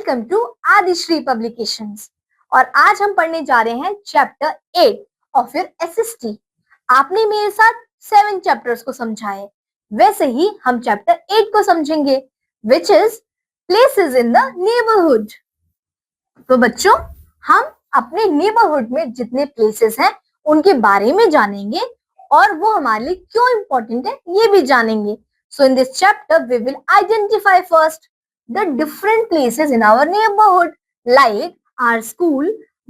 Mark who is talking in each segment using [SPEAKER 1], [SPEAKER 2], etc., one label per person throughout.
[SPEAKER 1] Welcome to Adishree publications. और आज हम पढ़ने जा रहे हैं चैप्टर 8 ऑफ योर एसएसटी। आपने मेरे साथ 7 चैप्टर्स को समझा है, वैसे ही हम चैप्टर 8 को समझेंगे, which is places in the neighbourhood. तो बच्चों, हम अपने नेबरहुड में जितने प्लेसेस हैं उनके बारे में जानेंगे और वो हमारे लिए क्यों इंपॉर्टेंट है ये भी जानेंगे। So in this chapter we will identify first the different places in our neighborhood like our school,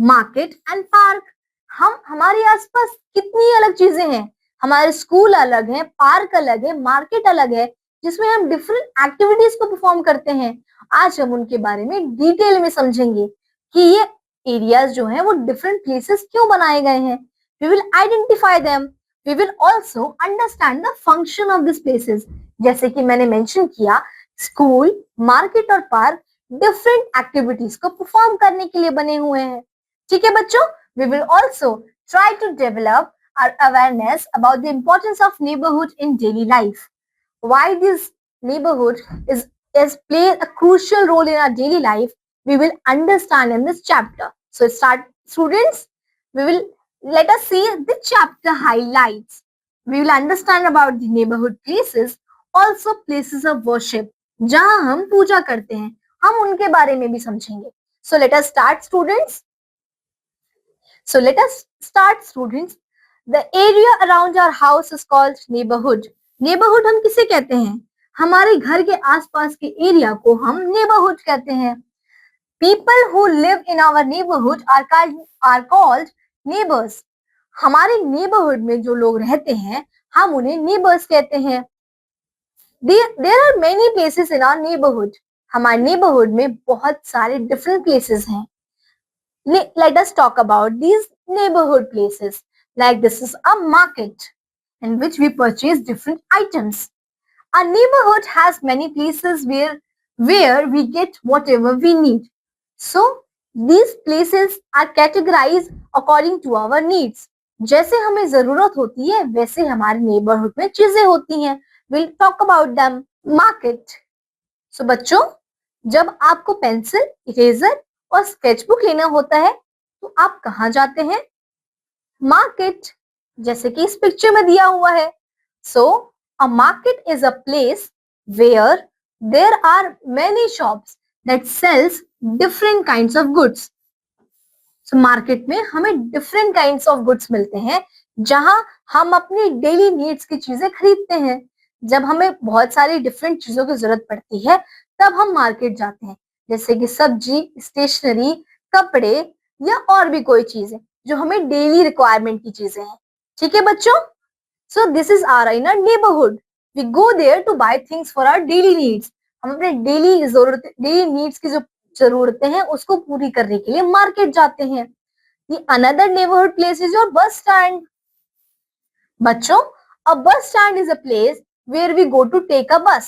[SPEAKER 1] market and park। हम हमारे आसपास कितनी अलग चीजें हैं, हमारे स्कूल अलग है, पार्क अलग है, मार्केट अलग है, जिसमें हम डिफरेंट एक्टिविटीज को परफॉर्म करते हैं। आज हम उनके बारे में डिटेल में समझेंगे कि ये एरियाज जो हैं वो डिफरेंट प्लेसेस क्यों बनाए गए हैं। We will identify them, we will also understand the function of this places. जैसे कि मैंने मेंशन किया, स्कूल, मार्केट और पार्क डिफरेंट एक्टिविटीज को परफॉर्म करने के लिए बने हुए हैं। ठीक है बच्चों, we will also try to develop our awareness about the importance of neighbourhood in daily life, why this neighbourhood is play a crucial role in our daily life. We will understand in this chapter. So start students, let us see the chapter highlights. We will understand about the neighborhood places, also places of worship, जहां हम पूजा करते हैं, हम उनके बारे में भी समझेंगे। So let us start students. The area around our house is called neighborhood. Neighborhood हम किसे कहते हैं? हमारे घर के आसपास के एरिया को हम नेबरहुड कहते हैं। People who live in our neighborhood are called neighbors. हमारे नेबरहुड में जो लोग रहते हैं हम उन्हें नेबर्स कहते हैं। There are many places in our neighborhood. हमारे नेबरहुड में बहुत सारे different places हैं। Let us talk about these neighborhood places. Like this is a market in which we purchase different items. Our neighborhood has many places where we get whatever we need. So these places are categorized according to our needs. जैसे हमें जरूरत होती है वैसे हमारे neighbourhood में चीजें होती हैं। We'll talk about them. Market. So बच्चों, जब आपको पेंसिल, इरेजर और स्केचबुक लेना होता है तो आप कहाँ जाते हैं? मार्केट, जैसे कि इस पिक्चर में दिया हुआ है। So a market is a place where there are many shops that sells different kinds of goods. So market में हमें different kinds of goods मिलते हैं जहां हम अपनी डेली नीड्स की चीजें खरीदते हैं। जब हमें बहुत सारी डिफरेंट चीजों की जरूरत पड़ती है तब हम मार्केट जाते हैं, जैसे कि सब्जी, स्टेशनरी, कपड़े या और भी कोई चीजें जो हमें डेली रिक्वायरमेंट की चीजें हैं। ठीक है बच्चों, so this is our in our neighborhood. We go there to buy things for our daily needs. हम अपने डेली नीड्स की जो जरूरतें हैं उसको पूरी करने के लिए मार्केट जाते हैं। The another neighborhood place is your bus stand. बच्चों, a bus stand is a place where we go to take a bus.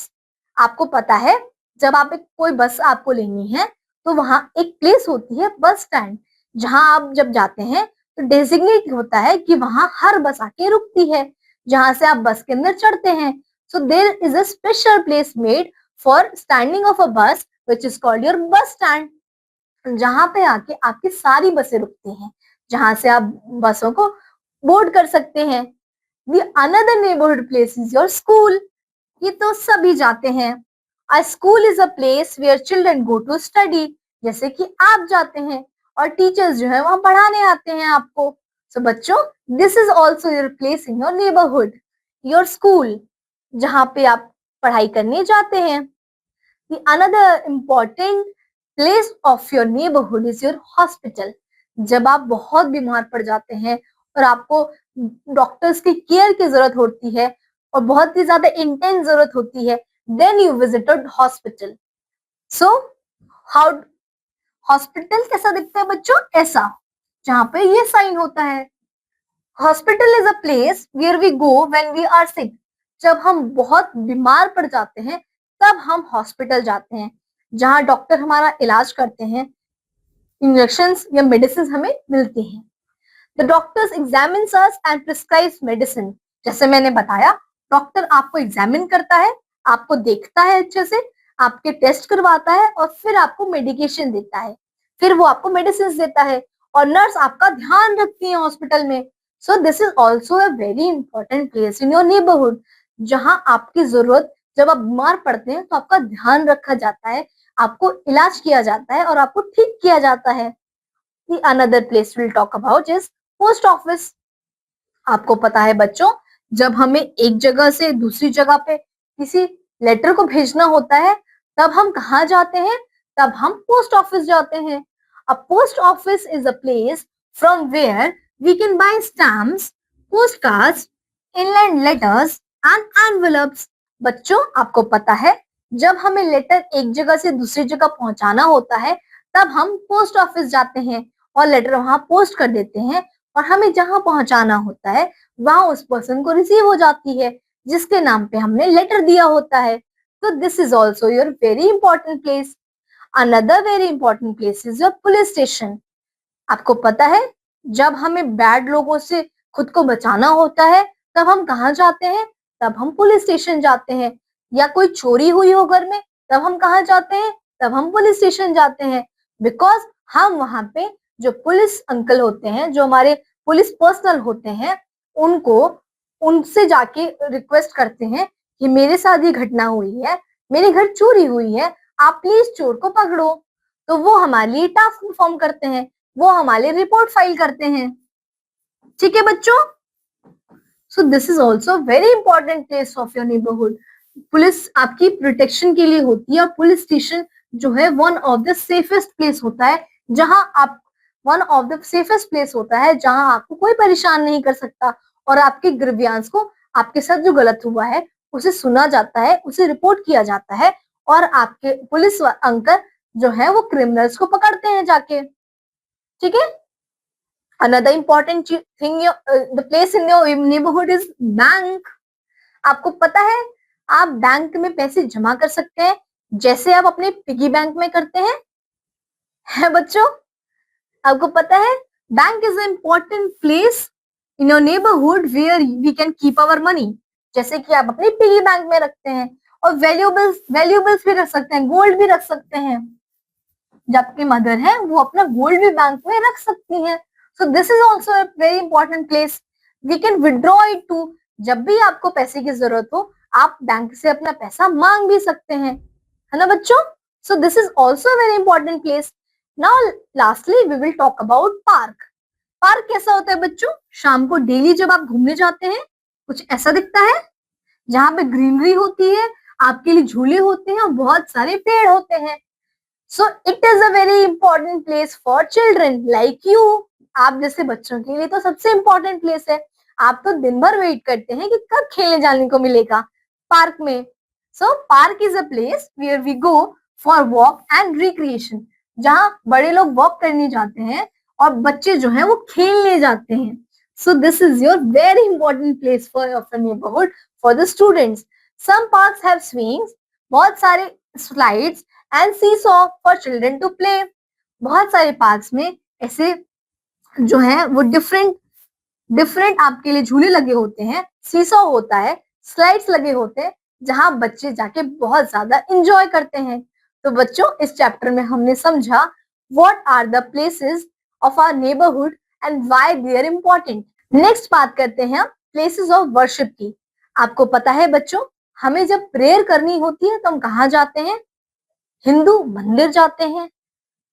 [SPEAKER 1] आपको पता है जब आप कोई बस आपको लेनी है तो वहां एक प्लेस होती है बस स्टैंड, जहां आप जब जाते हैं तो डेजिग्नेट होता है कि वहां हर बस आके रुकती है जहां से आप बस के अंदर चढ़ते हैं। So there is a special place made for standing of a bus which is called your bus stand, जहां पे आके आपकी सारी बसें रुकती हैं, जहां से आप बसों को बोर्ड कर सकते हैं। The another neighborhood place is your school. ये तो सभी जाते हैं। A school is a place where children go to study. जैसे कि आप जाते हैं और टीचर्स जो है वहां पढ़ाने आते हैं आपको। So बच्चों, this is also your place in your neighborhood, your school, जहां पे आप पढ़ाई करने जाते हैं। The another important place of your neighborhood is your hospital. जब आप बहुत बीमार पड़ जाते हैं और आपको डॉक्टर्स की केयर की जरूरत होती है और बहुत ही ज्यादा इंटेंस जरूरत होती है, then you visited hospital. So how hospital कैसा दिखता है बच्चों? ऐसा, जहां पे ये साइन होता है। Hospital is a place where we go when we are sick. जब हम बहुत बीमार पड़ जाते हैं तब हम हॉस्पिटल जाते हैं, जहां डॉक्टर हमारा इलाज करते हैं, इंजेक्शंस या मेडिसिन हमें मिलती हैं। The doctors examines us and prescribes medicine. जैसे मैंने बताया, डॉक्टर आपको एग्जामिन करता है, आपको देखता है अच्छे से, आपके टेस्ट करवाता है और फिर आपको मेडिकेशन देता है, फिर वो आपको मेडिसिन देता है और नर्स आपका ध्यान रखती है हॉस्पिटल में। सो this is also a very important place in your neighbourhood, जहां आपकी जरूरत, जब आप बीमार पड़ते हैं तो आपका ध्यान रखा जाता है, आपको इलाज किया जाता है और आपको ठीक किया जाता है। The another place we'll talk about is post office. आपको पता है बच्चों, जब हमें एक जगह से दूसरी जगह पे किसी लेटर को भेजना होता है, तब हम कहाँ जाते हैं? तब हम पोस्ट ऑफिस जाते हैं। A post office is a place from where we can buy stamps, post cards, inland letters and envelopes. बच्चों, आपको पता है, जब हमें लेटर एक जगह से दूसरी जगह पहुंचाना होता है, तब हम पोस्ट ऑफिस जाते हैं और लेटर वहां पोस्ट कर देते हैं और हमें जहां पहुंचाना होता है वहां उस पर्सन को रिसीव हो जाती है जिसके नाम पे हमने लेटर दिया होता है। तो this is also your very important place. Another very important place is your police station. आपको पता है, जब हमें बैड लोगों से खुद को बचाना होता है, तब हम कहाँ जाते हैं? तब हम पुलिस स्टेशन जाते हैं। या कोई चोरी हुई हो घर में, तब हम कहाँ जाते हैं? तब हम पुलिस स्टेशन जाते हैं। बिकॉज हम वहां पे जो पुलिस अंकल होते हैं, जो हमारे पुलिस पर्सनल होते हैं, उनको उनसे जाके रिक्वेस्ट करते हैं कि मेरे साथ ये घटना हुई है, मेरे घर चोरी हुई है, आप प्लीज चोर को पकड़ो। तो वो हमारे लिए टास्क परफॉर्म करते हैं, वो हमारे रिपोर्ट फाइल करते हैं। ठीक है बच्चों? So this is also very important place of your neighbourhood. Police आपकी प्रोटेक्शन के लिए होती है और पुलिस स्टेशन जो है one of the safest place होता है, जहां आप one of the safest place होता है जहां आपको कोई परेशान नहीं कर सकता और आपके ग्रीवियंस को, आपके साथ जो गलत हुआ है उसे सुना जाता है, उसे रिपोर्ट किया जाता है और आपके पुलिस अंकल जो है वो क्रिमिनल्स को पकड़ते हैं जाके। ठीक है? Another important thing, the place in your neighborhood is bank. आपको पता है, आप बैंक में पैसे जमा कर सकते हैं जैसे आप अपने पिगी बैंक में करते हैं, है बच्चों? आपको पता है, bank is important place in your neighbourhood where we can keep our money. जैसे कि आप अपने पिगी बैंक में रखते हैं और वैल्यूबल्स भी रख सकते हैं, गोल्ड भी रख सकते हैं। जब आपकी मदर है, वो अपना गोल्ड भी बैंक में रख सकती हैं। So this is also a very important place. We can withdraw it too. जब भी आपको पैसे की जरूरत हो, आप बैंक से अपना पैसा मांग भी सकते हैं, है ना बच्चों? So this is also very important place. Now lastly we will talk about park. Park कैसा होता है बच्चों? शाम को डेली जब आप घूमने जाते हैं, कुछ ऐसा दिखता है जहां पे ग्रीनरी होती है, आपके लिए झूले होते हैं और बहुत सारे पेड़ होते हैं। So it is a very important place for children like you. आप जैसे बच्चों के लिए तो सबसे इंपॉर्टेंट प्लेस है। आप तो दिन भर वेट करते हैं कि कब खेलने जाने को मिलेगा पार्क में। So park is a place where we go for walk and recreation, जहां बड़े लोग वॉक करने जाते हैं और बच्चे जो हैं वो खेलने जाते हैं। So this is your very important place for your neighbourhood for the students. Some parks have swings, बहुत सारे slides and seesaw for children to play. बहुत सारे पार्क्स में ऐसे जो है वो डिफरेंट डिफरेंट आपके लिए झूले लगे होते हैं, सीसॉ होता है, स्लाइड्स लगे होते हैं, जहां बच्चे जाके बहुत ज्यादा एंजॉय करते हैं। तो बच्चों, इस चैप्टर में हमने समझा what are the places of our neighbourhood and why they are important. Next बात करते हैं प्लेसेस ऑफ वर्शिप की। आपको पता है बच्चों, हमें जब प्रेयर करनी होती है तो हम कहाँ जाते हैं? हिंदू मंदिर जाते हैं,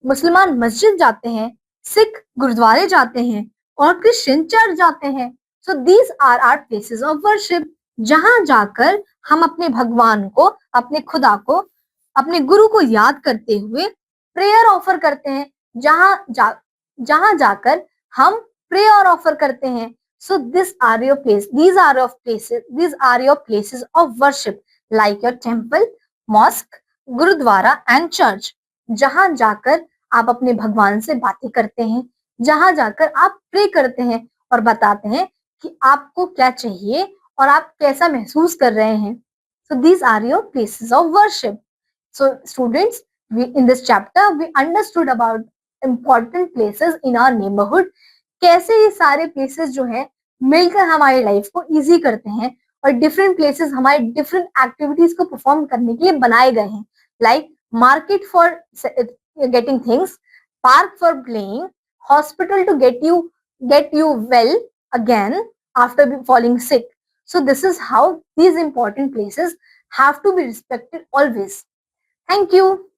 [SPEAKER 1] मुसलमान मस्जिद जाते हैं, सिख गुरुद्वारे जाते हैं और क्रिश्चियन चर्च जाते हैं। So these are our places of worship, जहां जाकर हम अपने भगवान को, अपने खुदा को, अपने गुरु को याद करते हुए प्रेयर ऑफर करते हैं। जहां जाकर हम प्रेयर ऑफर करते हैं। So this are your place these are your places of worship like your temple, mosque, gurdwara and church, जहां जाकर आप अपने भगवान से बातें करते हैं, जहां जाकर आप प्रे करते हैं और बताते हैं कि आपको क्या चाहिए और आप कैसा महसूस कर रहे हैं। So these are your places of worship. So students, in this chapter we understood about important places in our neighborhood। कैसे ये सारे प्लेसेस जो है मिलकर हमारी लाइफ को इजी करते हैं और डिफरेंट प्लेसेस हमारे डिफरेंट एक्टिविटीज को परफॉर्म करने के लिए बनाए गए हैं, like market for getting things, park for playing, hospital to get you well again after falling sick. So this is how these important places have to be respected always. Thank you.